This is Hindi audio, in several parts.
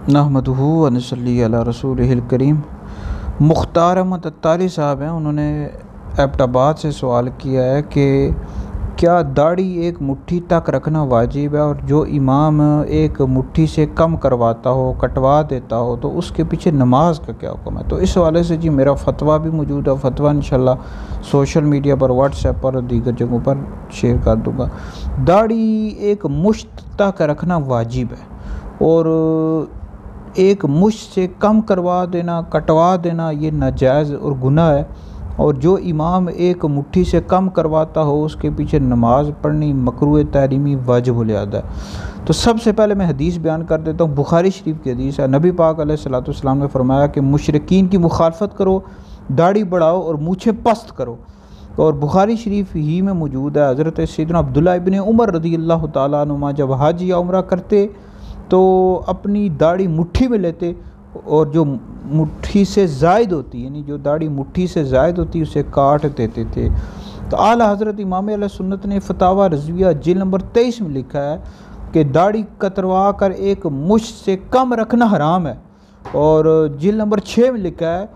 नहमदुहु व नसल्ली अला रसूलिहिल करीम। मुख्तार अहमद अत्तारी साहब हैं, उन्होंने एबटाबाद से सवाल किया है कि क्या दाढ़ी एक मुट्ठी तक रखना वाजिब है, और जो इमाम एक मुट्ठी से कम करवाता हो, कटवा देता हो, तो उसके पीछे नमाज का क्या हुक्म है। तो इस हवाले से जी मेरा फतवा भी मौजूद है। फतवा इंशाल्लाह सोशल मीडिया पर, व्हाट्सएप पर और दीगर जगहों पर शेयर कर दूँगा। दाढ़ी एक मुश्त तक रखना वाजिब है, और एक मुश्त से कम करवा देना, कटवा देना, ये नाजायज़ और गुनाह है। और जो इमाम एक मुट्ठी से कम करवाता हो उसके पीछे नमाज पढ़नी मकरूह तहरीमी वाजिब लिहाजा है। तो सबसे पहले मैं हदीस बयान कर देता हूँ। बुखारी शरीफ की हदीस है। नबी पाक अलैहिस्सलातु वस्सलाम ने फरमाया कि मुशरिकीन की मुखालफत करो, दाढ़ी बढ़ाओ और मूछें पस्त करो। और बुखारी शरीफ ही में मौजूद है, हज़रत सैयदना अब्दुल्लाह इब्न उमर रज़ियल्लाहु ताला अन्हुमा जब हज या उम्रा करते तो अपनी दाढ़ी मुट्ठी में लेते, और जो मुट्ठी से ज़ायद होती, यानी जो दाढ़ी मुट्ठी से ज़ायद होती, उसे काट देते थे। तो आला हज़रत इमाम अहले सुन्नत ने फतावा रज़विया जिल्द नंबर 23 में लिखा है कि दाढ़ी कतरवा कर एक मुश्त से कम रखना हराम है। और जिल्द नंबर 6 में लिखा है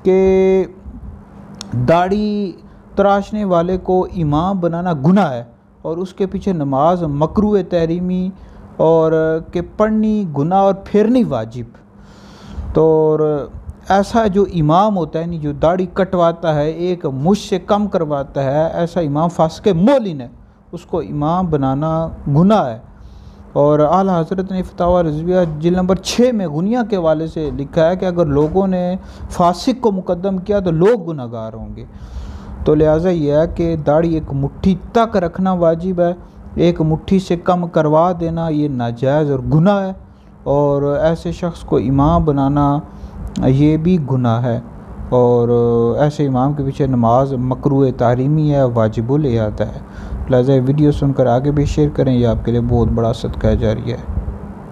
कि दाढ़ी तराशने वाले को इमाम बनाना गुनाह है, और उसके पीछे नमाज मकरूह तहरीमी और के पढ़नी गुनाह और फेरनी वाजिब। तो ऐसा जो इमाम होता है, नहीं जो दाढ़ी कटवाता है, एक मुश्त से कम करवाता है, ऐसा इमाम फासिक मोलिन है, उसको इमाम बनाना गुनाह है। और आला हज़रत ने फतावा रज़विया जिल्द नंबर 6 में गुनिया के हवाले से लिखा है कि अगर लोगों ने फासिक को मुकद्दम किया तो लोग गुनाहगार होंगे। तो लिहाजा यह है कि दाढ़ी एक मुट्ठी तक रखना वाजिब है, एक मुट्ठी से कम करवा देना ये नाजायज़ और गुनाह है, और ऐसे शख्स को इमाम बनाना ये भी गुनाह है। और ऐसे इमाम के पीछे नमाज मकरूह तहरीमी है, वाजिबुल इहाता है। लिहाजा वीडियो सुनकर आगे भी शेयर करें, ये आपके लिए बहुत बड़ा सदका जारिया है।